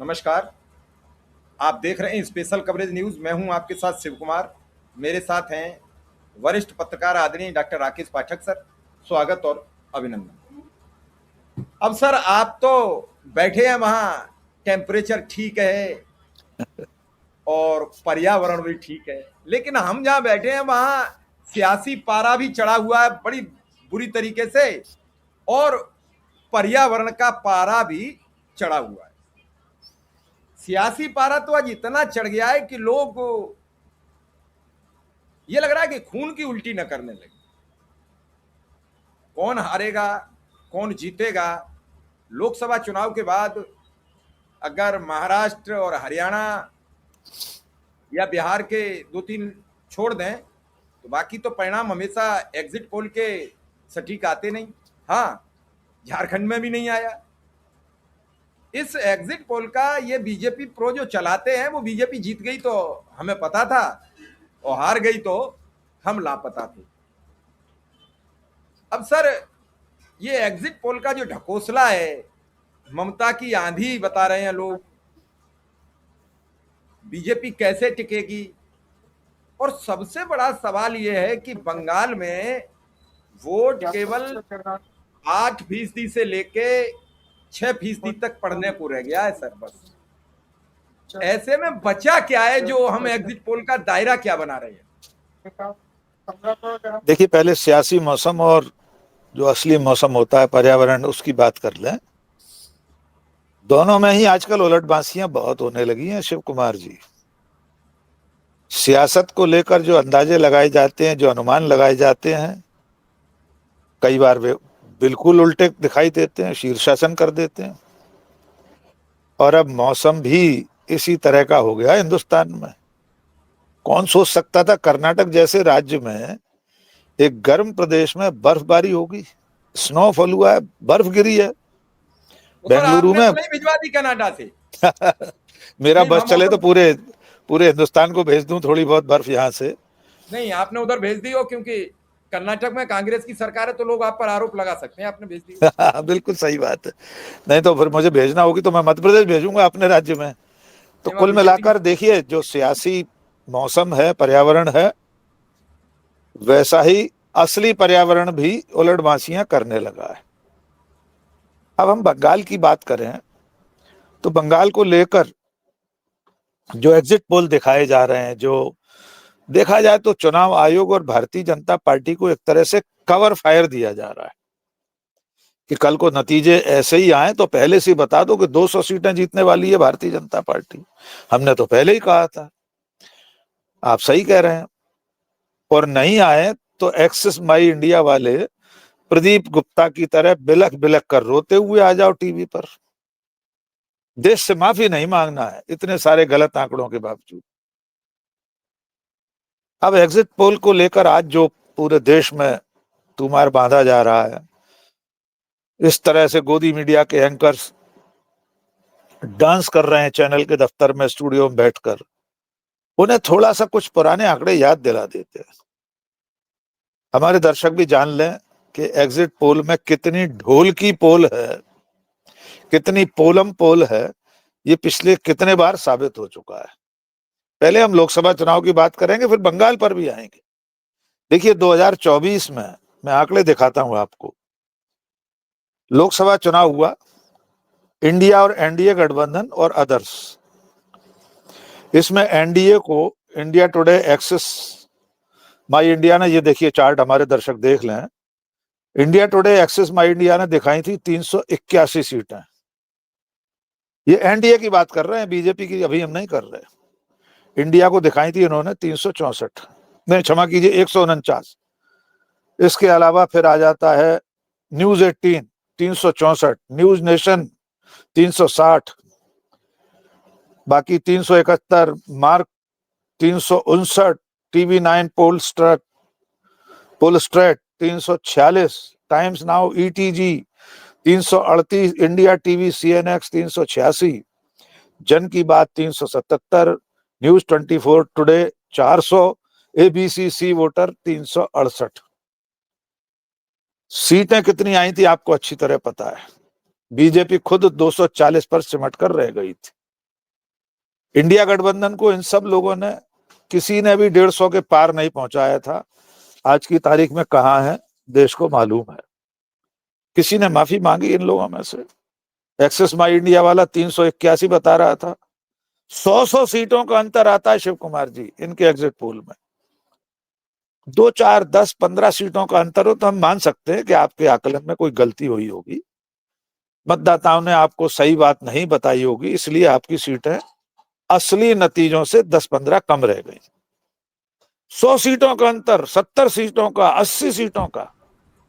नमस्कार। आप देख रहे हैं स्पेशल कवरेज न्यूज। मैं हूं आपके साथ शिव कुमार। मेरे साथ हैं वरिष्ठ पत्रकार आदरणीय डॉक्टर राकेश पाठक सर। स्वागत और अभिनंदन। अब सर आप तो बैठे हैं वहां, टेम्परेचर ठीक है और पर्यावरण भी ठीक है, लेकिन हम जहां बैठे हैं वहां सियासी पारा भी चढ़ा हुआ है बड़ी बुरी तरीके से, और पर्यावरण का पारा भी चढ़ा हुआ है। सियासी पारा तो आज इतना चढ़ गया है कि लोग ये लग रहा है कि खून की उल्टी न करने लगे। कौन हारेगा, कौन जीतेगा? लोकसभा चुनाव के बाद अगर महाराष्ट्र और हरियाणा या बिहार के दो तीन छोड़ दें तो बाकी तो परिणाम हमेशा एग्जिट पोल के सटीक आते नहीं। हाँ, झारखंड में भी नहीं आया। इस एग्जिट पोल का ये बीजेपी प्रो जो चलाते हैं, वो बीजेपी जीत गई तो हमें पता था और हार गई तो हम लापता थे। अब सर ये एग्जिट पोल का जो ढकोसला है, ममता की आंधी बता रहे हैं लोग, बीजेपी कैसे टिकेगी? और सबसे बड़ा सवाल यह है कि बंगाल में वोट केवल 8% से लेके 6% तक पढ़ने को रह गया है सर। बस ऐसे में बचा क्या है जो हम एग्जिट पोल का दायरा क्या बना रहे हैं? देखिए, पहले सियासी मौसम और जो असली मौसम होता है पर्यावरण, उसकी बात कर लें। दोनों में ही आजकल उलटबाजियां बहुत होने लगी हैं शिव कुमार जी। सियासत को लेकर जो अंदाजे लगाए जाते हैं, जो अनुमान लगाए जाते हैं, कई बार वे बिल्कुल उल्टे दिखाई देते हैं, शीर्षासन कर देते हैं। और अब मौसम भी इसी तरह का हो गया हिंदुस्तान में। कौन सोच सकता था कर्नाटक जैसे राज्य में, एक गर्म प्रदेश में बर्फबारी होगी, स्नोफॉल हुआ है, बर्फ गिरी है। तो सर बेंगलुरु आपने में तो नहीं भिजवा दी कनाडा से? मेरा नहीं, बस हम चले तो उधर पूरे पूरे हिंदुस्तान को भेज दूं थोड़ी बहुत बर्फ यहाँ से। नहीं, आपने उधर भेज दी हो क्योंकि कर्नाटक में कांग्रेस की सरकार है तो लोग आप पर आरोप लगा सकते हैं आपने भेज दी हो। बिल्कुल सही बात है। नहीं तो फिर मुझे भेजना होगी तो मैं मध्य प्रदेश भेजूंगा अपने राज्य में। तो नहीं, वहाँ कुल बीजेपी मिलाकर की। देखिए, जो सियासी मौसम है, पर्यावरण है, वैसा ही असली पर्यावरण भी उलटबाजियां करने लगा है। अब हम बंगाल की बात करें तो बंगाल को लेकर जो एग्जिट पोल दिखाए जा रहे हैं, जो देखा जाए तो चुनाव आयोग और भारतीय जनता पार्टी को एक तरह से कवर फायर दिया जा रहा है कि कल को नतीजे ऐसे ही आए तो पहले से बता दो कि 200 सीटें जीतने वाली है भारतीय जनता पार्टी। हमने तो पहले ही कहा था। आप सही कह रहे हैं। और नहीं आए तो एक्सिस माई इंडिया वाले प्रदीप गुप्ता की तरह बिलख बिलख कर रोते हुए आ जाओ टीवी पर। देश से माफी नहीं मांगना है इतने सारे गलत आंकड़ों के बावजूद। अब एग्जिट पोल को लेकर आज जो पूरे देश में तुमार बांधा जा रहा है, इस तरह से गोदी मीडिया के एंकर्स डांस कर रहे हैं चैनल के दफ्तर में, स्टूडियो में बैठकर, उन्हें थोड़ा सा कुछ पुराने आंकड़े याद दिला देते हैं। हमारे दर्शक भी जान लें कि एग्जिट पोल में कितनी ढोल की पोल है, कितनी पोलम पोल है, ये पिछले कितने बार साबित हो चुका है। पहले हम लोकसभा चुनाव की बात करेंगे, फिर बंगाल पर भी आएंगे। देखिए, 2024 में मैं आंकड़े दिखाता हूं आपको। लोकसभा चुनाव हुआ, इंडिया और एनडीए गठबंधन और अदर्स। इसमें एनडीए को इंडिया टुडे, एक्सिस माई इंडिया ने, ये देखिए चार्ट हमारे दर्शक देख लें, इंडिया टुडे, एक्सिस माई इंडिया ने दिखाई थी 381 सीटें। ये एनडीए की बात कर रहे हैं, बीजेपी की अभी हम नहीं कर रहे। इंडिया को दिखाई थी इन्होंने 364, नहीं क्षमा कीजिए 149। इसके अलावा फिर आ जाता है न्यूज 18 364, न्यूज नेशन 360, बाकी 371, mark 359, TV 9 पोलस्ट्रेट 346, times now ETG 338, India TV CNX 386, जन की बात 377, न्यूज 24 टुडे 400, एबीसी सी वोटर 368। सीटें कितनी आई थी आपको अच्छी तरह पता है। बीजेपी खुद 240 पर सिमट कर रह गई थी। इंडिया गठबंधन को इन सब लोगों ने, किसी ने भी 150 के पार नहीं पहुंचाया था। आज की तारीख में कहां है देश को मालूम है। किसी ने माफी मांगी इन लोगों में से? एक्सेस माई इंडिया वाला 381 बता रहा था। 100 सीटों का अंतर आता है शिव कुमार जी इनके एग्जिट पोल में। 2, 4, 10, 15 सीटों का अंतर हो तो हम मान सकते हैं कि आपके आकलन में कोई गलती हुई होगी, मतदाताओं ने आपको सही बात नहीं बताई होगी, इसलिए आपकी सीटें असली नतीजों से 10-15 कम रह गई। 100 सीटों का अंतर, 70 सीटों का, 80 सीटों का।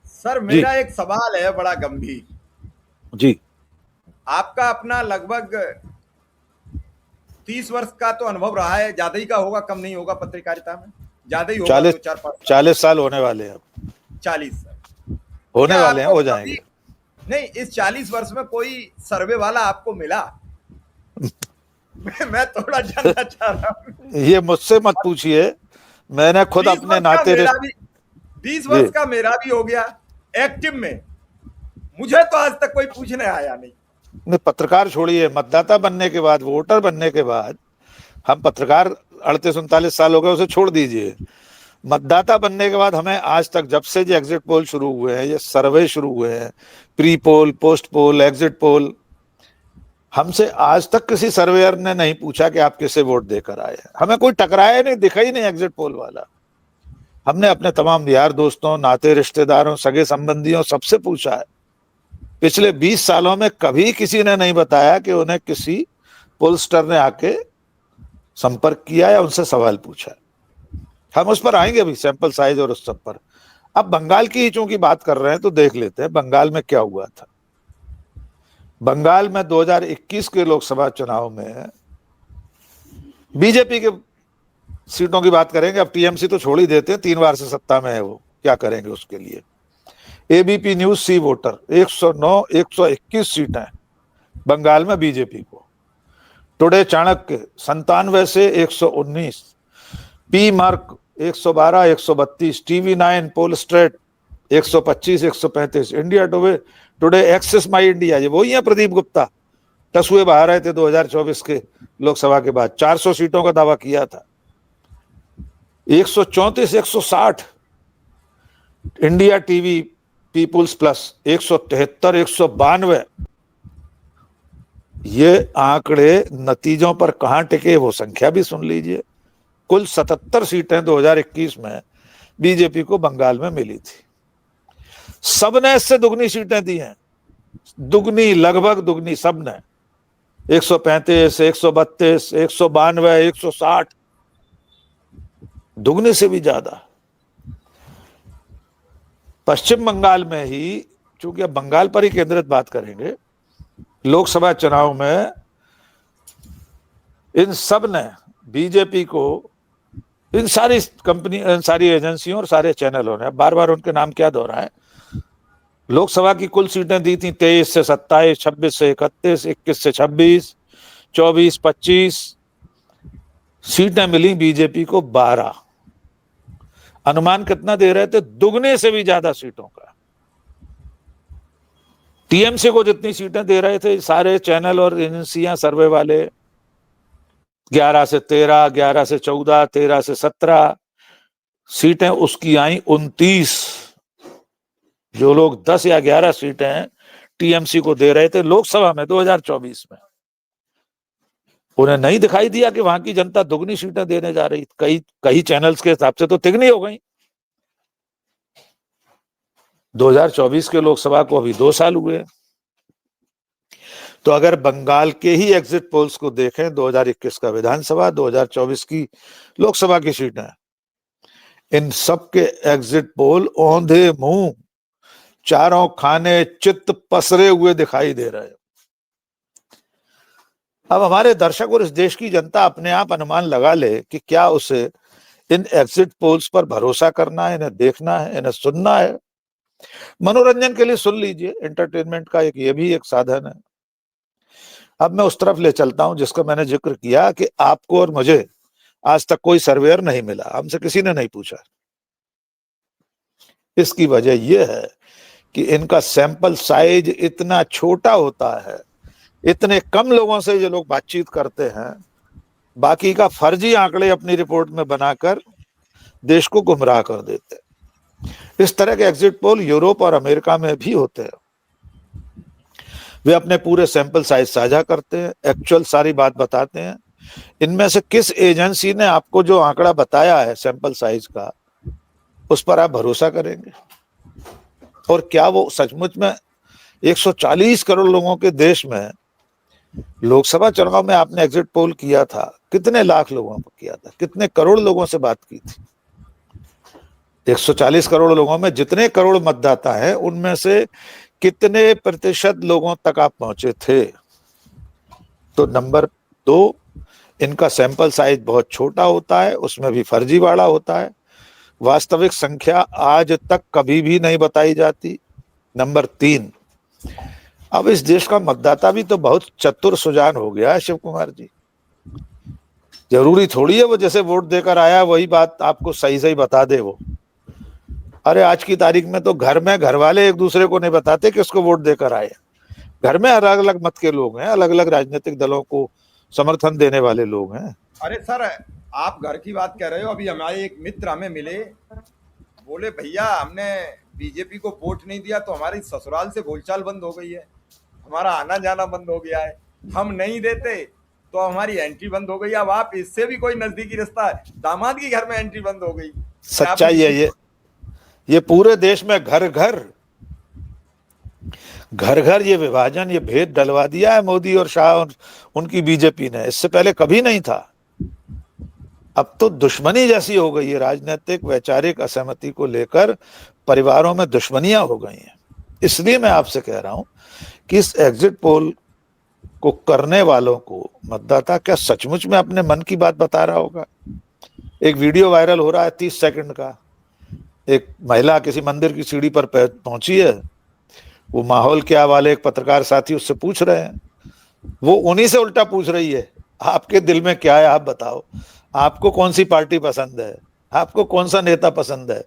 सर जी मेरा एक सवाल है बड़ा गंभीर। जी। आपका अपना लगभग 30 वर्ष का तो अनुभव रहा है, ज्यादा ही का होगा, कम नहीं होगा पत्रकारिता में, ज्यादा ही होगा, 40 दो चार पांच 40 साल होने वाले हैं, 40 सर। होने क्या वाले हैं, आपको हो कभी जाएंगे। नहीं, इस 40 वर्ष में कोई सर्वे वाला आपको मिला? मैं थोड़ा जानना चाह रहा हूँ। ये मुझसे मत पूछिए, मैंने खुद 20 अपने वर्ष का नाते मेरा भी 20 जी। वर्ष का मेरा भी हो गया एक्टिव में, मुझे तो आज तक कोई पूछने आया नहीं। नहीं, पत्रकार छोड़िए, मतदाता बनने के बाद, वोटर बनने के बाद, हम पत्रकार 38-39 साल हो गए उसे छोड़ दीजिए। मतदाता बनने के बाद हमें आज तक, जब से ये एग्जिट पोल शुरू हुए हैं, ये सर्वे शुरू हुए हैं, प्री पोल, पोस्ट पोल, एग्जिट पोल, हमसे आज तक किसी सर्वेयर ने नहीं पूछा कि आप किसे वोट देकर आए हैं। हमें कोई टकराया नहीं, दिखा ही नहीं एग्जिट पोल वाला। हमने अपने तमाम यार दोस्तों, नाते रिश्तेदारों, सगे संबंधियों, सबसे पूछा है। पिछले 20 सालों में कभी किसी ने नहीं बताया कि उन्हें किसी पोलस्टर ने आके संपर्क किया या उनसे सवाल पूछा। हम उस पर आएंगे अभी, सैंपल साइज और उस सब पर। अब बंगाल की चूंकि बात कर रहे हैं तो देख लेते हैं बंगाल में क्या हुआ था। बंगाल में 2021 के लोकसभा चुनाव में बीजेपी के सीटों की बात करेंगे। अब टीएमसी तो छोड़ ही देते हैं, 3 बार से सत्ता में है, वो क्या करेंगे उसके लिए। एबीपी न्यूज सी वोटर 109, 121 सीटें बंगाल में बीजेपी को। टुडे चाणक्य 97 से 119, पी मार्क 112, 132, टीवी 9 पोल स्ट्रेट 125, 135, इंडिया टुडे एक्सेस माई इंडिया, ये वही है प्रदीप गुप्ता, टसुए बाहर आए थे 2024 के लोकसभा के बाद, 400 सीटों का दावा किया था। 134, 160 इंडिया टीवी पीपुल्स प्लस 173, 192। ये आंकड़े नतीजों पर कहां टिके वो संख्या भी सुन लीजिए। कुल 77 सीटें 2021 में बीजेपी को बंगाल में मिली थी। सबने इससे दुगनी सीटें दी हैं, दुगनी, लगभग दुगनी सबने। 135, 132, 192, 160, दुगने से भी ज्यादा। पश्चिम बंगाल में ही, चूंकि अब बंगाल पर ही केंद्रित बात करेंगे, लोकसभा चुनाव में इन सब ने बीजेपी को, इन सारी कंपनी, इन सारी एजेंसियों और सारे चैनलों ने, बार बार उनके नाम क्या दोहराएं, लोकसभा की कुल सीटें दी थी 23 से 27, 26 से 31, 21 से 26, 24, 25 सीटें मिली बीजेपी को 12। अनुमान कितना दे रहे थे? दुगने से भी ज्यादा सीटों का। टीएमसी को जितनी सीटें दे रहे थे सारे चैनल और एजेंसियां, सर्वे वाले, 11 से 13, 11 से 14, 13 से 17 सीटें, उसकी आई 29। जो लोग 10 या 11 सीटें टीएमसी को दे रहे थे लोकसभा में 2024 में, उन्हें नहीं दिखाई दिया कि वहां की जनता दुगनी सीटें देने जा रही। कई चैनल्स के हिसाब से तो तिगनी हो गई। 2024 के लोकसभा को अभी 2 साल हुए। तो अगर बंगाल के ही एग्जिट पोल्स को देखें, 2021 का विधानसभा, 2024 की लोकसभा की सीटें, इन सब के एग्जिट पोल औंधे मुंह, चारों खाने चित्त पसरे हुए दिखाई दे रहे हैं। अब हमारे दर्शक और इस देश की जनता अपने आप अनुमान लगा ले कि क्या उसे इन एग्जिट पोल्स पर भरोसा करना है, इन्हें देखना है, इन्हें सुनना है। मनोरंजन के लिए सुन लीजिए, एंटरटेनमेंट का ये भी एक साधन है। अब मैं उस तरफ ले चलता हूं जिसका मैंने जिक्र किया कि आपको और मुझे आज तक कोई सर्वेयर नहीं मिला, हमसे किसी ने नहीं पूछा। इसकी वजह यह है कि इनका सैंपल साइज इतना छोटा होता है, इतने कम लोगों से ये लोग बातचीत करते हैं बाकी का फर्जी आंकड़े अपनी रिपोर्ट में बनाकर देश को गुमराह कर देते हैं। इस तरह के एग्जिट पोल यूरोप और अमेरिका में भी होते हैं। वे अपने पूरे सैंपल साइज साझा करते हैं, एक्चुअल सारी बात बताते हैं। इनमें से किस एजेंसी ने आपको जो आंकड़ा बताया है सैंपल साइज का, उस पर आप भरोसा करेंगे? और क्या वो सचमुच में 140 करोड़ लोगों के देश में लोकसभा चुनाव में आपने एग्जिट पोल किया था, कितने लाख लोगों को किया था, कितने करोड़ लोगों से बात की थी? 140 करोड़ लोगों में जितने करोड़ मतदाता हैं, उनमें से कितने प्रतिशत लोगों तक आप पहुंचे थे? तो नंबर 2, इनका सैंपल साइज बहुत छोटा होता है, उसमें भी फर्जीवाड़ा होता है। वास्तविक संख्या आज तक कभी भी नहीं बताई जाती। नंबर 3, अब इस देश का मतदाता भी तो बहुत चतुर सुजान हो गया है शिव कुमार जी। जरूरी थोड़ी है वो जैसे वोट देकर आया वही बात आपको सही सही बता दे वो। अरे आज की तारीख में तो घर में घर वाले एक दूसरे को नहीं बताते किसको वोट देकर आए। घर में अलग अलग मत के लोग हैं, अलग अलग राजनीतिक दलों को समर्थन देने वाले लोग हैं। अरे सर, आप घर की बात कह रहे हो, अभी हमारे एक मित्र हमें मिले, बोले भैया हमने बीजेपी को वोट नहीं दिया तो हमारी ससुराल से बोलचाल बंद हो गई है, हमारा आना जाना बंद हो गया है, हम नहीं देते तो हमारी एंट्री बंद हो गई। अब आप इससे भी कोई नजदीकी रिश्ता है, दामाद की घर में एंट्री बंद हो गई। सच्चाई है ये पूरे देश में घर घर ये विभाजन, ये भेद डलवा दिया है मोदी और शाह और उनकी बीजेपी ने। इससे पहले कभी नहीं था। अब तो दुश्मनी जैसी हो गई है, राजनीतिक वैचारिक असहमति को लेकर परिवारों में दुश्मनियां हो गई हैं। इसलिए मैं आपसे कह रहा हूं कि इस एग्जिट पोल को करने वालों को मतदाता क्या सचमुच में अपने मन की बात बता रहा होगा? एक वीडियो वायरल हो रहा है 30 सेकंड का, एक महिला किसी मंदिर की सीढ़ी पर पहुंची है, वो माहौल क्या वाले एक पत्रकार साथी उससे पूछ रहे हैं, वो उन्हीं से उल्टा पूछ रही है आपके दिल में क्या है, आप बताओ, आपको कौन सी पार्टी पसंद है, आपको कौन सा नेता पसंद है?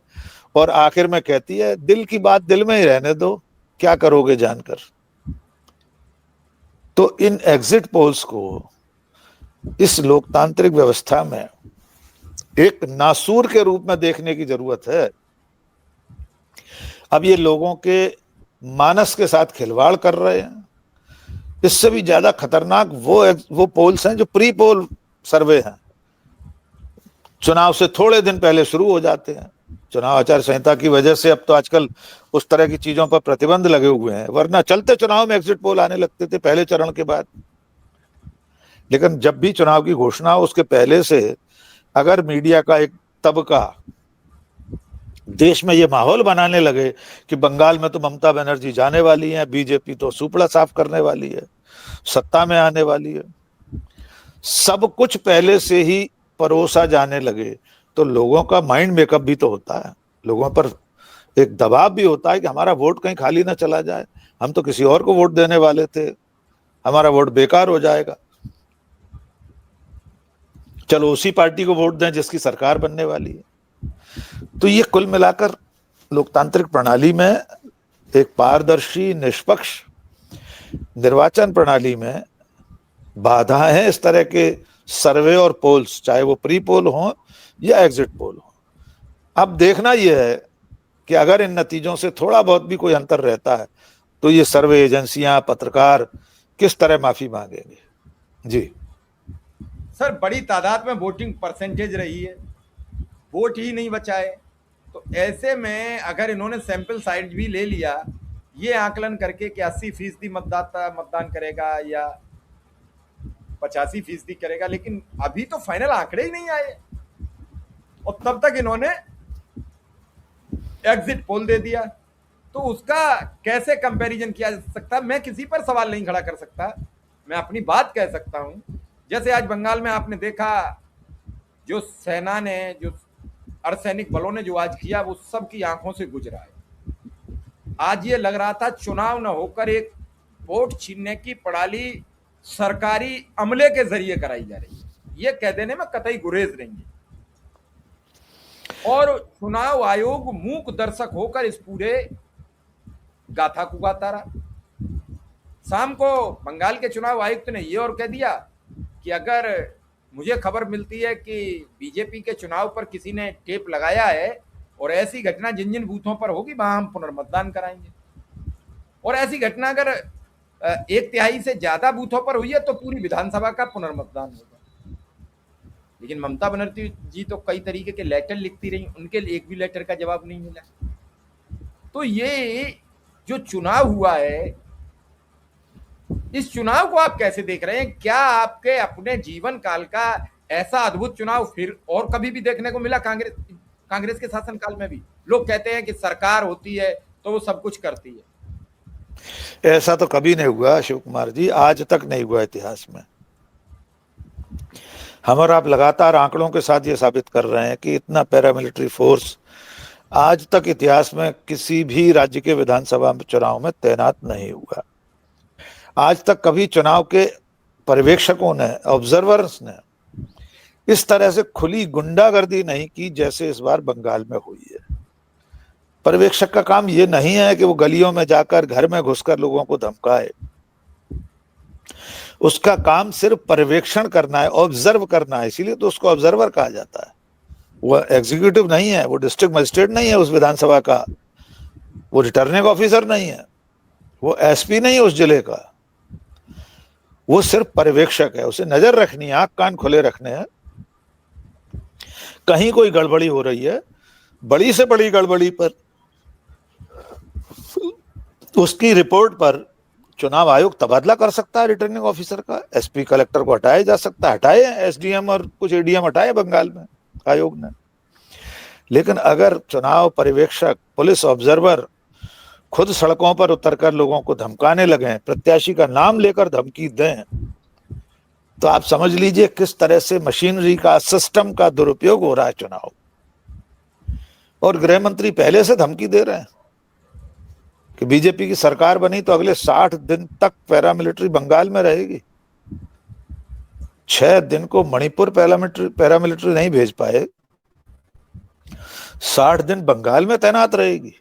और आखिर में कहती है दिल की बात दिल में ही रहने दो, क्या करोगे जानकर। तो इन एग्जिट पोल्स को इस लोकतांत्रिक व्यवस्था में एक नासूर के रूप में देखने की जरूरत है। अब ये लोगों के मानस के साथ खिलवाड़ कर रहे हैं। इससे भी ज्यादा खतरनाक वो पोल्स हैं जो प्री पोल सर्वे हैं, चुनाव से थोड़े दिन पहले शुरू हो जाते हैं। चुनाव आचार संहिता की वजह से अब तो आजकल उस तरह की चीजों पर प्रतिबंध लगे हुए हैं, वरना चलते चुनाव में एग्जिट पोल आने लगते थे पहले चरण के बाद। लेकिन जब भी चुनाव की घोषणा हो उसके पहले से अगर मीडिया का एक तबका देश में ये माहौल बनाने लगे कि बंगाल में तो ममता बनर्जी जाने वाली है, बीजेपी तो सुपड़ा साफ करने वाली है, सत्ता में आने वाली है, सब कुछ पहले से ही परोसा जाने लगे, तो लोगों का माइंड मेकअप भी तो होता है, लोगों पर एक दबाव भी होता है कि हमारा वोट कहीं खाली ना चला जाए, हम तो किसी और को वोट देने वाले थे, हमारा वोट बेकार हो जाएगा, चलो उसी पार्टी को वोट दें जिसकी सरकार बनने वाली है। तो ये कुल मिलाकर लोकतांत्रिक प्रणाली में एक पारदर्शी निष्पक्ष निर्वाचन प्रणाली में बाधा है इस तरह के सर्वे और पोल्स, चाहे वो प्री पोल हो या एग्जिट पोल हो। अब देखना यह है कि अगर इन नतीजों से थोड़ा बहुत भी कोई अंतर रहता है तो ये सर्वे एजेंसियां, पत्रकार किस तरह माफी मांगेंगे। जी सर, बड़ी तादाद में वोटिंग परसेंटेज रही है, वोट ही नहीं बचा है, तो ऐसे में अगर इन्होंने सैंपल साइज भी ले लिया ये आकलन करके कि 80% मतदाता मतदान करेगा या 85% करेगा, लेकिन अभी तो फाइनल आंकड़े ही नहीं आए और तब तक इन्होंने एग्जिट पोल दे दिया, तो उसका कैसे कंपैरिजन किया जा सकता? मैं किसी पर सवाल नहीं खड़ा कर सकता, मैं अपनी बात कह सकता हूं। जैसे आज बंगाल में आपने देखा जो सेना ने, जो अर्धसैनिक बलों ने जो आज किया वो सबकी आंखों से गुजरा है। आज ये लग रहा था चुनाव न होकर एक वोट छीनने की प्रणाली सरकारी अमले के जरिए कराई जा रही है, ये कह देने में कतई गुरेज नहीं है। और चुनाव आयोग मूक दर्शक होकर इस पूरे गाथा को गाता रहा। शाम को बंगाल के चुनाव आयुक्त ने यह और कह दिया कि अगर मुझे खबर मिलती है कि बीजेपी के चुनाव पर किसी ने टेप लगाया है और ऐसी घटना जिन जिन बूथों पर होगी वहां हम पुनर्मतदान कराएंगे। और ऐसी घटना अगर एक तिहाई से ज्यादा बूथों पर हुई है तो पूरी विधानसभा का पुनर्मतदान होगा। लेकिन ममता बनर्जी जी तो कई तरीके के लेटर लिखती रही, उनके एक भी लेटर का जवाब नहीं मिला। तो ये जो चुनाव हुआ है, इस चुनाव को आप कैसे देख रहे हैं? क्या आपके अपने जीवन काल का ऐसा अद्भुत चुनाव फिर और कभी भी देखने को मिला? कांग्रेस के शासनकाल में भी लोग कहते हैं कि सरकार होती है तो वो सब कुछ करती है। ऐसा तो कभी नहीं हुआ शिव कुमार जी, आज तक नहीं हुआ इतिहास में। हम और आप लगातार आंकड़ों के साथ ये साबित कर रहे हैं कि इतना पैरामिलिट्री फोर्स आज तक इतिहास में किसी भी राज्य के विधानसभा चुनाव में तैनात नहीं हुआ। आज तक कभी चुनाव के पर्यवेक्षकों ने, ऑब्जर्वर्स ने इस तरह से खुली गुंडागर्दी नहीं की जैसे इस बार बंगाल में हुई है। पर्यवेक्षक का काम यह नहीं है कि वो गलियों में जाकर घर में घुसकर लोगों को धमकाए। उसका काम सिर्फ पर्यवेक्षण करना है, ऑब्जर्व करना है। इसीलिए तो उसको ऑब्जर्वर कहा जाता है। वो एग्जीक्यूटिव नहीं है, वो डिस्ट्रिक्ट मजिस्ट्रेट नहीं है उस विधानसभा का, वो रिटर्निंग ऑफिसर नहीं है, वो एसपी नहीं है उस जिले का, वो सिर्फ पर्यवेक्षक है। उसे नजर रखनी है, आंख कान खुले रखने हैं। कहीं कोई गड़बड़ी हो रही है, बड़ी से बड़ी गड़बड़ी पर उसकी रिपोर्ट पर चुनाव आयोग तबादला कर सकता है रिटर्निंग ऑफिसर का। एसपी कलेक्टर को हटाया जा सकता है, हटाए एसडीएम और कुछ एडीएम हटाए बंगाल में आयोग ने। लेकिन अगर चुनाव पर्यवेक्षक, पुलिस ऑब्जर्वर खुद सड़कों पर उतरकर लोगों को धमकाने लगे, प्रत्याशी का नाम लेकर धमकी दें, तो आप समझ लीजिए किस तरह से मशीनरी का, सिस्टम का दुरुपयोग हो रहा है चुनाव। और गृह मंत्री पहले से धमकी दे रहे हैं कि बीजेपी की सरकार बनी तो अगले 60 दिन तक पैरामिलिट्री बंगाल में रहेगी। 6 दिन को मणिपुर पैरामिलिट्री नहीं भेज पाए, 60 दिन बंगाल में तैनात रहेगी।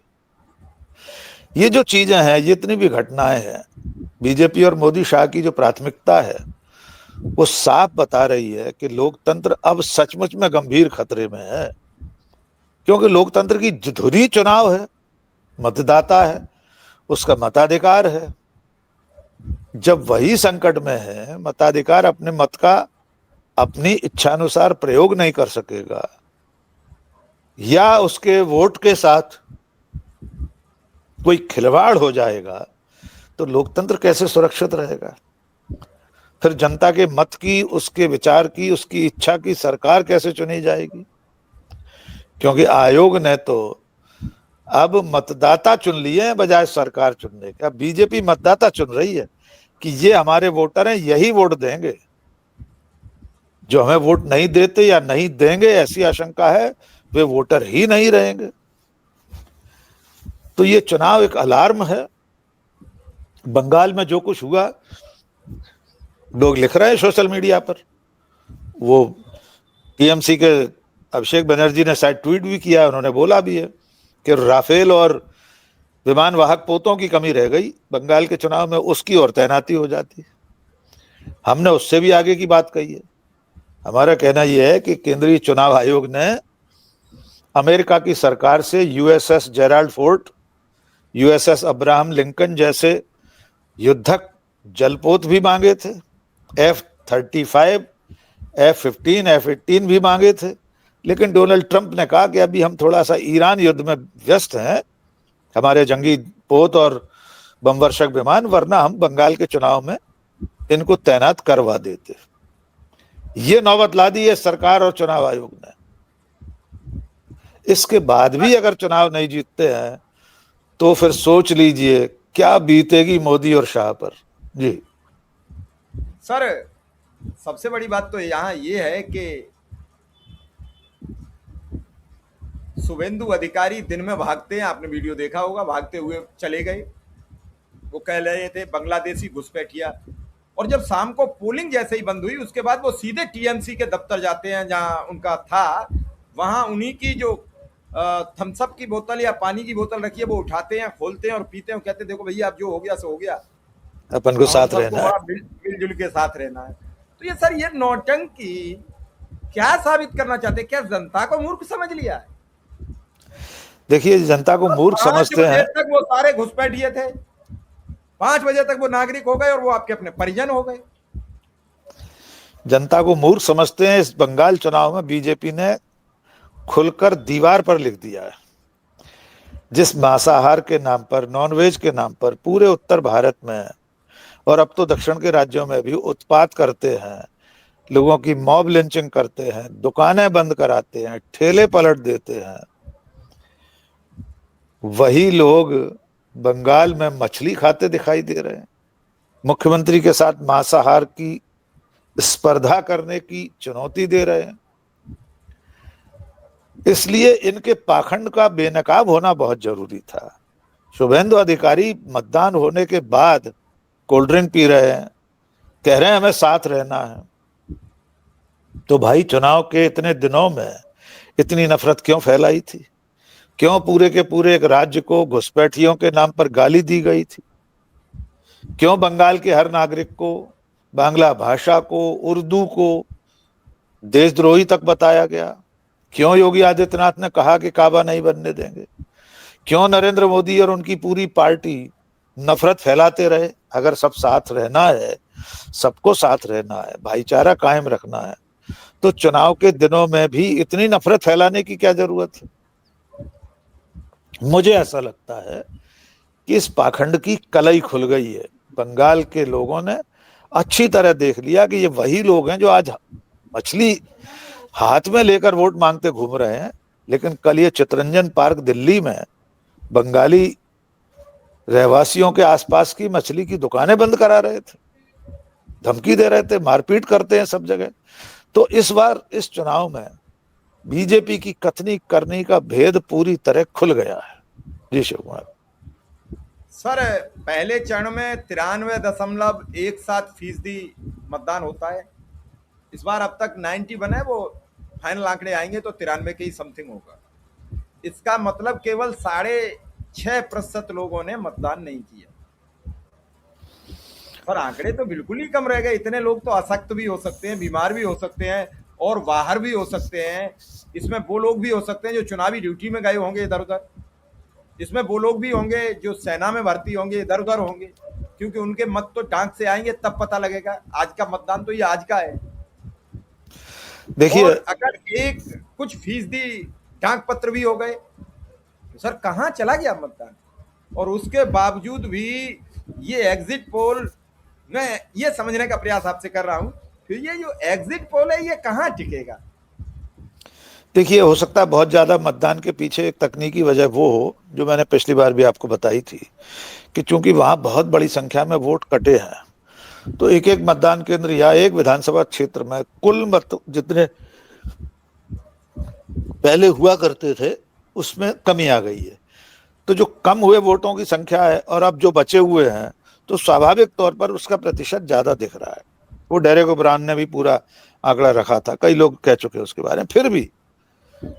ये जो चीजें हैं, जितनी भी घटनाएं हैं, बीजेपी और मोदी शाह की जो प्राथमिकता है वो साफ बता रही है कि लोकतंत्र अब सचमुच में गंभीर खतरे में है। क्योंकि लोकतंत्र की धुरी चुनाव है, मतदाता है, उसका मताधिकार है। जब वही संकट में है, मताधिकार अपने मत का अपनी इच्छानुसार प्रयोग नहीं कर सकेगा या उसके वोट के साथ कोई खिलवाड़ हो जाएगा, तो लोकतंत्र कैसे सुरक्षित रहेगा? फिर जनता के मत की, उसके विचार की, उसकी इच्छा की सरकार कैसे चुनी जाएगी? क्योंकि आयोग ने तो अब मतदाता चुन लिए हैं बजाय सरकार चुनने के। अब बीजेपी मतदाता चुन रही है कि ये हमारे वोटर हैं, यही वोट देंगे। जो हमें वोट नहीं देते या नहीं देंगे, ऐसी आशंका है, वे वोटर ही नहीं रहेंगे। तो ये चुनाव एक अलार्म है। बंगाल में जो कुछ हुआ, लोग लिख रहे हैं सोशल मीडिया पर। वो टीएमसी के अभिषेक बनर्जी ने शायद ट्वीट भी किया, उन्होंने बोला भी है कि राफेल और विमान वाहक पोतों की कमी रह गई बंगाल के चुनाव में, उसकी और तैनाती हो जाती। हमने उससे भी आगे की बात कही है। हमारा कहना यह है कि केंद्रीय चुनाव आयोग ने अमेरिका की सरकार से USS Gerald fort, USS Abraham Lincoln जैसे युद्धक जलपोत भी मांगे थे, F-35, F-15, F-18 भी मांगे थे। लेकिन डोनाल्ड ट्रंप ने कहा कि अभी हम थोड़ा सा ईरान युद्ध में व्यस्त हैं, हमारे जंगी पोत और बमवर्षक विमान, वरना हम बंगाल के चुनाव में इनको तैनात करवा देते। ये नौबत ला दी है सरकार और चुनाव आयोग ने। इसके बाद भी अगर चुनाव नहीं जीतते हैं तो फिर सोच लीजिए क्या बीतेगी मोदी और शाह पर। जी सर, सबसे बड़ी बात तो यहाँ ये है कि शुभेंदु अधिकारी दिन में भागते हैं, आपने वीडियो देखा होगा, भागते हुए चले गए। वो कह रहे थे बांग्लादेशी घुसपैठिया। और जब शाम को पोलिंग जैसे ही बंद हुई, उसके बाद वो सीधे टीएमसी के दफ्तर जाते हैं जहां उनका था। वहां उन्हीं की जो थम्सअप की बोतल या पानी की बोतल रखी है वो उठाते हैं, खोलते हैं और पीते हैं। कहते हैं देखो भैया अब जो हो गया सो हो गया, अपन को साथ रहना है, मिलजुल के साथ रहना है। तो ये सर, ये नौटंकी क्या साबित करना चाहते हैं? क्या जनता को मूर्ख समझ लिया है? देखिए, जनता को और मूर्ख 5 समझते बजे हैं। तक वो सारे घुसपैठिए थे, 5 बजे तक वो नागरिक हो गए और वो आपके अपने परिजन हो गए। जनता को मूर्ख समझते हैं। इस बंगाल चुनाव में बीजेपी ने खुलकर दीवार पर लिख दिया है। जिस मांसाहार के नाम पर, नॉनवेज के नाम पर पूरे उत्तर भारत में और अब तो दक्षिण के राज्यों में भी उत्पात करते हैं, लोगों की मॉब लिंचिंग करते हैं, दुकानें बंद कराते हैं, ठेले पलट देते हैं, वही लोग बंगाल में मछली खाते दिखाई दे रहे हैं। मुख्यमंत्री के साथ मांसाहार की स्पर्धा करने की चुनौती दे रहे हैं। इसलिए इनके पाखंड का बेनकाब होना बहुत जरूरी था। शुभेंदु अधिकारी मतदान होने के बाद कोल्ड ड्रिंक पी रहे हैं, कह रहे हैं हमें साथ रहना है। तो भाई, चुनाव के इतने दिनों में इतनी नफरत क्यों फैलाई थी? क्यों पूरे के पूरे एक राज्य को घुसपैठियों के नाम पर गाली दी गई थी? क्यों बंगाल के हर नागरिक को, बांग्ला भाषा को, उर्दू को देशद्रोही तक बताया गया? क्यों योगी आदित्यनाथ ने कहा कि काबा नहीं बनने देंगे? क्यों नरेंद्र मोदी और उनकी पूरी पार्टी नफरत फैलाते रहे? अगर सब साथ रहना है, सबको साथ रहना है, भाईचारा कायम रखना है, तो चुनाव के दिनों में भी इतनी नफरत फैलाने की क्या जरूरत है? मुझे ऐसा लगता है कि इस पाखंड की कलई खुल गई है। बंगाल के लोगों ने अच्छी तरह देख लिया कि ये वही लोग हैं जो आज मछली हाथ में लेकर वोट मांगते घूम रहे हैं, लेकिन कल ये चितरंजन पार्क दिल्ली में बंगाली रहवासियों के आसपास की मछली की दुकानें बंद करा रहे थे, धमकी दे रहे थे, मारपीट करते हैं सब जगह। तो इस बार इस चुनाव में बीजेपी की कथनी करनी का भेद पूरी तरह खुल गया है। जी शिव कुमार। सर, पहले चरण में 93.17% मतदान होता है। इस बार अब तक 91 है, वो फाइनल आंकड़े आएंगे तो 93 के ही समथिंग होगा। इसका मतलब केवल 6.5% लोगों ने मतदान नहीं किया। पर आंकड़े तो बिल्कुल ही कम रह गए। इतने लोग तो अशक्त भी हो सकते हैं, बीमार भी हो सकते हैं और बाहर भी हो सकते हैं। इसमें वो लोग भी हो सकते हैं जो चुनावी ड्यूटी में गए होंगे इधर उधर। इसमें वो लोग भी होंगे जो सेना में भर्ती होंगे, इधर उधर होंगे, क्योंकि उनके मत तो डाक से आएंगे, तब पता लगेगा। आज का मतदान तो ये आज का है। देखिए, और अगर एक कुछ फीसदी डाक पत्र भी हो गए तो सर कहाँ चला गया मतदान? और उसके बावजूद भी ये एग्जिट पोल, मैं ये समझने का प्रयास आपसे कर रहा हूं, फिर ये जो एग्जिट पोल है ये कहाँ टिकेगा? देखिए, हो सकता है बहुत ज्यादा मतदान के पीछे एक तकनीकी वजह वो हो जो मैंने पिछली बार भी आपको बताई थी, कि चूंकि वहां बहुत बड़ी संख्या में वोट कटे हैं, तो एक एक मतदान केंद्र या एक विधानसभा क्षेत्र में कुल मत जितने पहले हुआ करते थे उसमें कमी आ गई है। तो जो कम हुए वोटों की संख्या है और अब जो बचे हुए हैं, तो स्वाभाविक तौर पर उसका प्रतिशत ज्यादा दिख रहा है। वो डेरेक ओब्रायन ने भी पूरा आंकड़ा रखा था, कई लोग कह चुके हैं उसके बारे में। फिर भी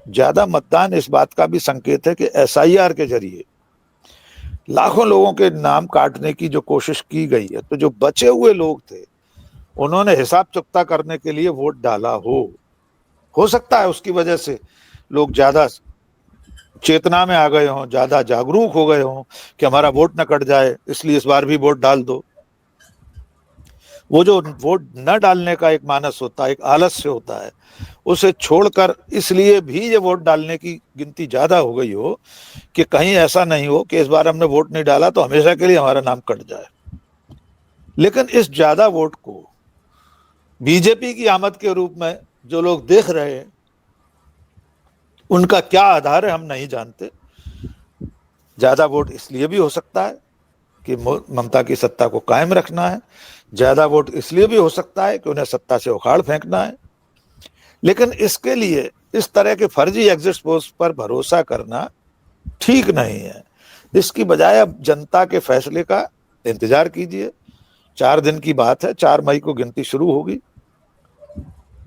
ज्यादा मतदान इस बात का भी संकेत है कि एसआईआर के जरिए लाखों लोगों के नाम काटने की जो कोशिश की गई है, तो जो बचे हुए लोग थे उन्होंने हिसाब चुकता करने के लिए वोट डाला हो सकता है उसकी वजह से लोग ज्यादा चेतना में आ गए हों, ज्यादा जागरूक हो गए हों कि हमारा वोट न कट जाए, इसलिए इस बार भी वोट डाल दो। वो जो वोट न डालने का एक मानस होता है, एक आलस्य होता है, उसे छोड़कर इसलिए भी ये वोट डालने की गिनती ज्यादा हो गई हो कि कहीं ऐसा नहीं हो कि इस बार हमने वोट नहीं डाला तो हमेशा के लिए हमारा नाम कट जाए। लेकिन इस ज्यादा वोट को बीजेपी की आमद के रूप में जो लोग देख रहे हैं, उनका क्या आधार है हम नहीं जानते। ज्यादा वोट इसलिए भी हो सकता है कि ममता की सत्ता को कायम रखना है, ज्यादा वोट इसलिए भी हो सकता है कि उन्हें सत्ता से उखाड़ फेंकना है। लेकिन इसके लिए इस तरह के फर्जी एग्जिट पोल्स पर भरोसा करना ठीक नहीं है। इसकी बजाय अब जनता के फैसले का इंतजार कीजिए। 4 दिन की बात है, 4 मई को गिनती शुरू होगी।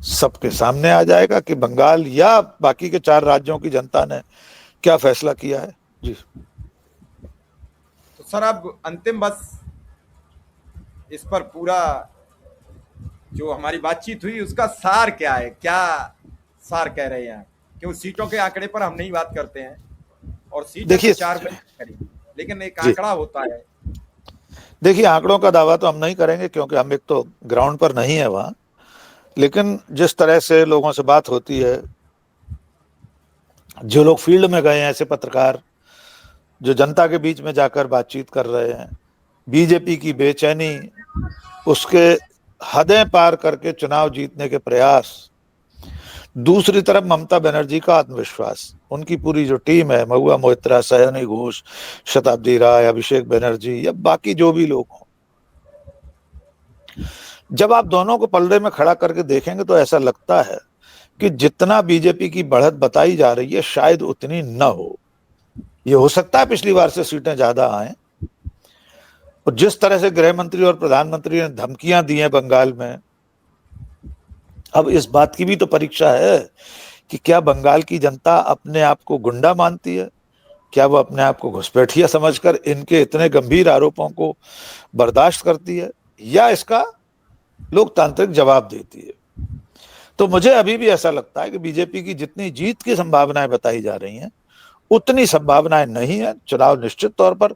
सबके सामने आ जाएगा कि बंगाल या बाकी के 4 राज्यों की जनता ने क्या फैसला किया है। जी। तो सर अब अंतिम बस इस पर पूरा जो हमारी बातचीत हुई उसका सार क्या है, क्या सार कह रहे हैं? क्यों सीटों के आंकड़े पर हम नहीं बात करते हैं, और सीटें तो देखिए 4 बनी करी, लेकिन एक जी, आंकड़ा होता है। देखिए आंकड़ों का दावा तो हम नहीं करेंगे क्योंकि हम एक तो ग्राउंड पर नहीं है वहां, लेकिन जिस तरह से लोगों से बात होती है, जो लोग फील्ड में गए हैं, ऐसे पत्रकार जो जनता के बीच में जाकर बातचीत कर रहे हैं, बीजेपी की बेचैनी, उसके हदें पार करके चुनाव जीतने के प्रयास, दूसरी तरफ ममता बनर्जी का आत्मविश्वास, उनकी पूरी जो टीम है, महुआ मोइत्रा, सयानी घोष, शताब्दी राय, अभिषेक बनर्जी या बाकी जो भी लोग हों, जब आप दोनों को पलड़े में खड़ा करके देखेंगे तो ऐसा लगता है कि जितना बीजेपी की बढ़त बताई जा रही है शायद उतनी न हो। ये हो सकता है पिछली बार से सीटें ज्यादा आए, और जिस तरह से गृह मंत्री और प्रधानमंत्री ने धमकियां दी हैं बंगाल में, अब इस बात की भी तो परीक्षा है कि क्या बंगाल की जनता अपने आप को गुंडा मानती है, क्या वो अपने आप को घुसपैठिया समझकर इनके इतने गंभीर आरोपों को बर्दाश्त करती है, या इसका लोकतांत्रिक जवाब देती है। तो मुझे अभी भी ऐसा लगता है कि बीजेपी की जितनी जीत की संभावनाएं बताई जा रही हैं उतनी संभावनाएं नहीं है। चुनाव निश्चित तौर पर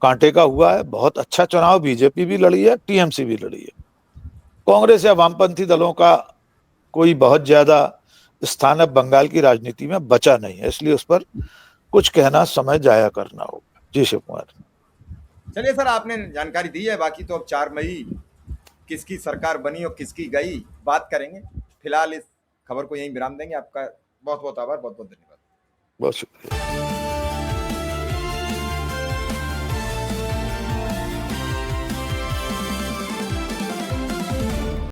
कांटे का हुआ है, बहुत अच्छा चुनाव बीजेपी भी लड़ी है, टीएमसी भी लड़ी है। कांग्रेस या वामपंथी दलों का कोई बहुत ज्यादा स्थान अब बंगाल की राजनीति में बचा नहीं है, इसलिए उस पर कुछ कहना समय जाया करना होगा। जी शिव कुमार। चलिए सर, आपने जानकारी दी है, बाकी तो अब 4 मई किसकी सरकार बनी और किसकी गई बात करेंगे। फिलहाल इस खबर को यहीं विराम देंगे। आपका बहुत बहुत आभार, बहुत बहुत धन्यवाद। बहुत शुक्रिया।